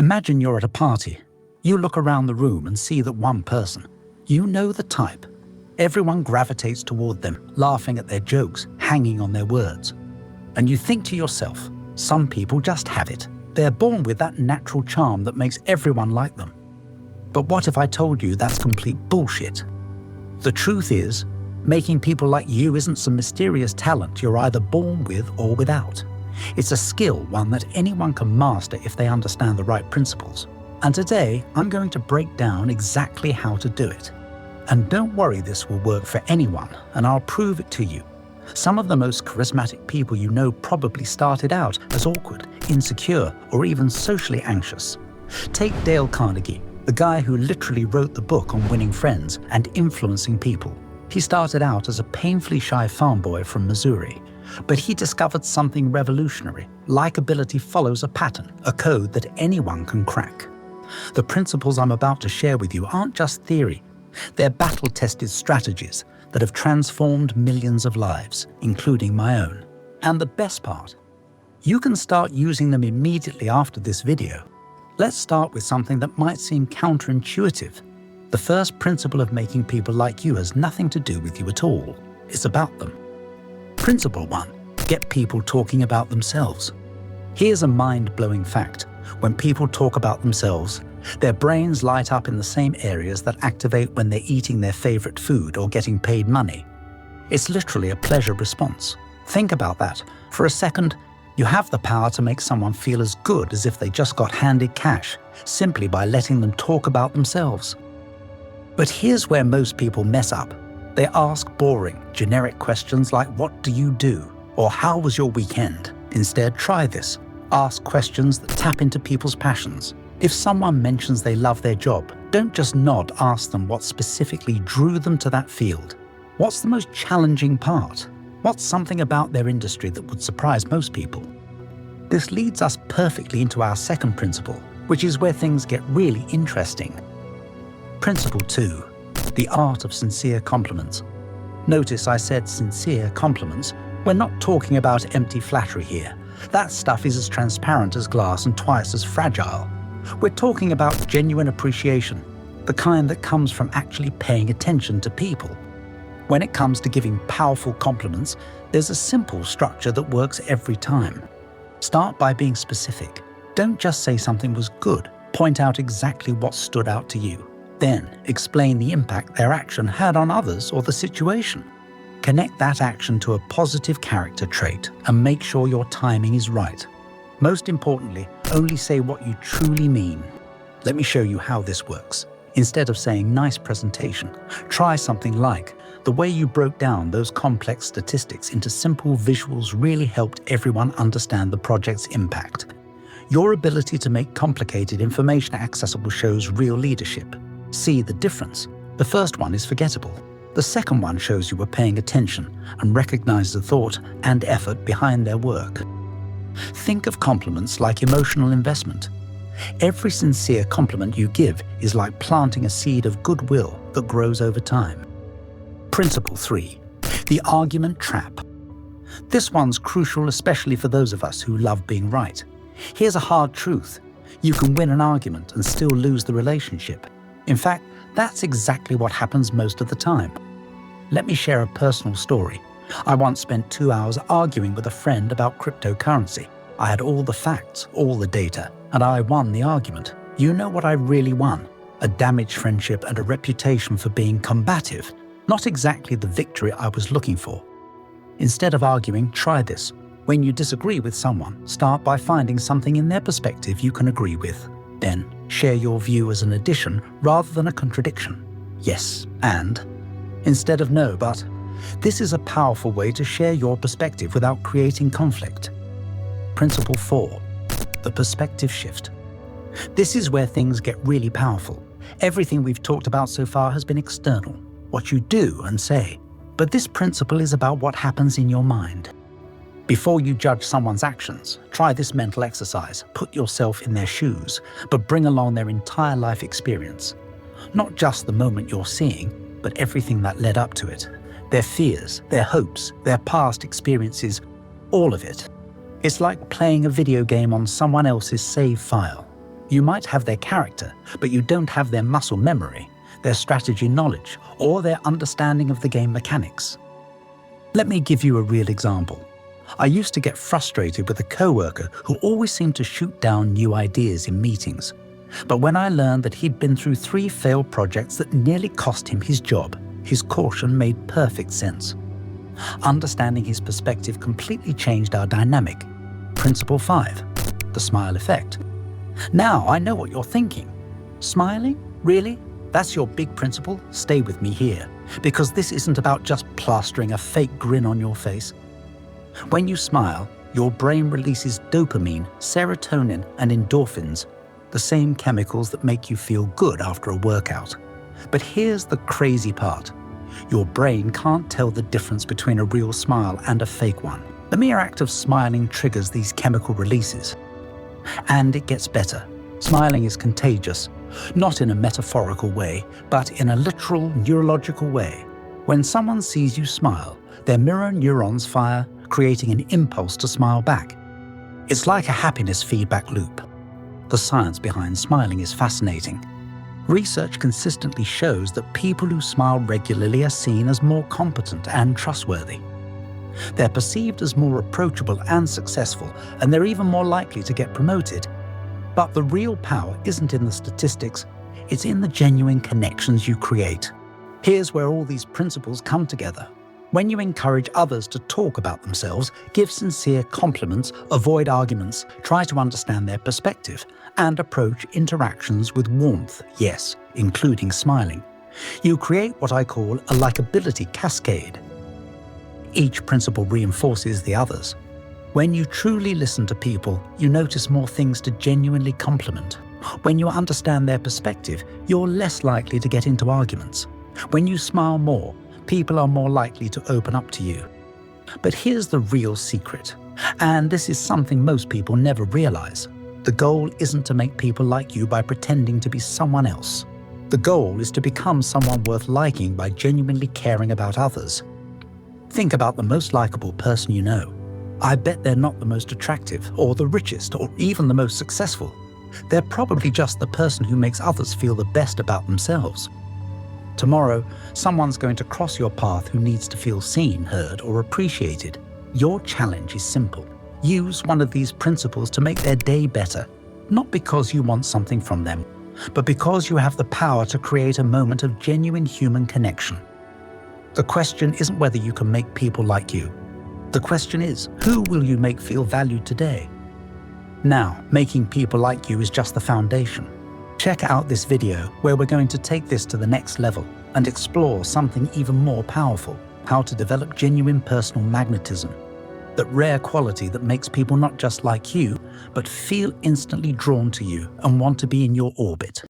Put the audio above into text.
Imagine you're at a party. You look around the room and see that one person. You know the type. Everyone gravitates toward them, laughing at their jokes, hanging on their words. And you think to yourself, some people just have it. They're born with that natural charm that makes everyone like them. But what if I told you that's complete bullshit? The truth is, making people like you isn't some mysterious talent you're either born with or without. It's a skill, one that anyone can master if they understand the right principles. And today, I'm going to break down exactly how to do it. And don't worry, this will work for anyone, and I'll prove it to you. Some of the most charismatic people you know probably started out as awkward, insecure, or even socially anxious. Take Dale Carnegie, the guy who literally wrote the book on winning friends and influencing people. He started out as a painfully shy farm boy from Missouri, but he discovered something revolutionary. Likability follows a pattern, a code that anyone can crack. The principles I'm about to share with you aren't just theory. They're battle-tested strategies that have transformed millions of lives, including my own. And the best part, you can start using them immediately after this video. Let's start with something that might seem counterintuitive. The first principle of making people like you has nothing to do with you at all. It's about them. Principle 1. Get people talking about themselves. Here's a mind-blowing fact. When people talk about themselves, their brains light up in the same areas that activate when they're eating their favorite food or getting paid money. It's literally a pleasure response. Think about that. For a second, you have the power to make someone feel as good as if they just got handed cash, simply by letting them talk about themselves. But here's where most people mess up. They ask boring, generic questions like, "What do you do?" or "How was your weekend?" Instead, try this. Ask questions that tap into people's passions. If someone mentions they love their job, don't just nod, ask them what specifically drew them to that field. What's the most challenging part? What's something about their industry that would surprise most people? This leads us perfectly into our second principle, which is where things get really interesting. Principle 2, the art of sincere compliments. Notice I said sincere compliments. We're not talking about empty flattery here. That stuff is as transparent as glass and twice as fragile. We're talking about genuine appreciation, the kind that comes from actually paying attention to people. When it comes to giving powerful compliments, there's a simple structure that works every time. Start by being specific. Don't just say something was good. Point out exactly what stood out to you. Then explain the impact their action had on others or the situation. Connect that action to a positive character trait and make sure your timing is right. Most importantly, only say what you truly mean. Let me show you how this works. Instead of saying "nice presentation," try something like, "The way you broke down those complex statistics into simple visuals really helped everyone understand the project's impact." Your ability to make complicated information accessible shows real leadership. See the difference? The first one is forgettable. The second one shows you were paying attention and recognize the thought and effort behind their work. Think of compliments like emotional investment. Every sincere compliment you give is like planting a seed of goodwill that grows over time. Principle 3, the argument trap. This one's crucial, especially for those of us who love being right. Here's a hard truth. You can win an argument and still lose the relationship. In fact, that's exactly what happens most of the time. Let me share a personal story. I once spent 2 hours arguing with a friend about cryptocurrency. I had all the facts, all the data, and I won the argument. You know what I really won? A damaged friendship and a reputation for being combative. Not exactly the victory I was looking for. Instead of arguing, try this. When you disagree with someone, start by finding something in their perspective you can agree with. Then, share your view as an addition rather than a contradiction. Yes, and. Instead of no, but. This is a powerful way to share your perspective without creating conflict. Principle 4, the perspective shift. This is where things get really powerful. Everything we've talked about so far has been external, what you do and say. But this principle is about what happens in your mind. Before you judge someone's actions, try this mental exercise. Put yourself in their shoes, but bring along their entire life experience. Not just the moment you're seeing, but everything that led up to it. Their fears, their hopes, their past experiences, all of it. It's like playing a video game on someone else's save file. You might have their character, but you don't have their muscle memory, their strategy knowledge, or their understanding of the game mechanics. Let me give you a real example. I used to get frustrated with a coworker who always seemed to shoot down new ideas in meetings. But when I learned that he'd been through 3 failed projects that nearly cost him his job, his caution made perfect sense. Understanding his perspective completely changed our dynamic. Principle 5, the smile effect. Now I know what you're thinking. Smiling? Really? That's your big principle? Stay with me here, because this isn't about just plastering a fake grin on your face. When you smile, your brain releases dopamine, serotonin, and endorphins, the same chemicals that make you feel good after a workout. But here's the crazy part. Your brain can't tell the difference between a real smile and a fake one. The mere act of smiling triggers these chemical releases. And it gets better. Smiling is contagious, not in a metaphorical way, but in a literal neurological way. When someone sees you smile, their mirror neurons fire, creating an impulse to smile back. It's like a happiness feedback loop. The science behind smiling is fascinating. Research consistently shows that people who smile regularly are seen as more competent and trustworthy. They're perceived as more approachable and successful, and they're even more likely to get promoted. But the real power isn't in the statistics, it's in the genuine connections you create. Here's where all these principles come together. When you encourage others to talk about themselves, give sincere compliments, avoid arguments, try to understand their perspective, and approach interactions with warmth, yes, including smiling, you create what I call a likability cascade. Each principle reinforces the others. When you truly listen to people, you notice more things to genuinely compliment. When you understand their perspective, you're less likely to get into arguments. When you smile more, people are more likely to open up to you. But here's the real secret, and this is something most people never realize. The goal isn't to make people like you by pretending to be someone else. The goal is to become someone worth liking by genuinely caring about others. Think about the most likable person you know. I bet they're not the most attractive, or the richest, or even the most successful. They're probably just the person who makes others feel the best about themselves. Tomorrow, someone's going to cross your path who needs to feel seen, heard, or appreciated. Your challenge is simple. Use one of these principles to make their day better, not because you want something from them, but because you have the power to create a moment of genuine human connection. The question isn't whether you can make people like you. The question is, who will you make feel valued today? Now, making people like you is just the foundation. Check out this video where we're going to take this to the next level and explore something even more powerful, how to develop genuine personal magnetism, that rare quality that makes people not just like you, but feel instantly drawn to you and want to be in your orbit.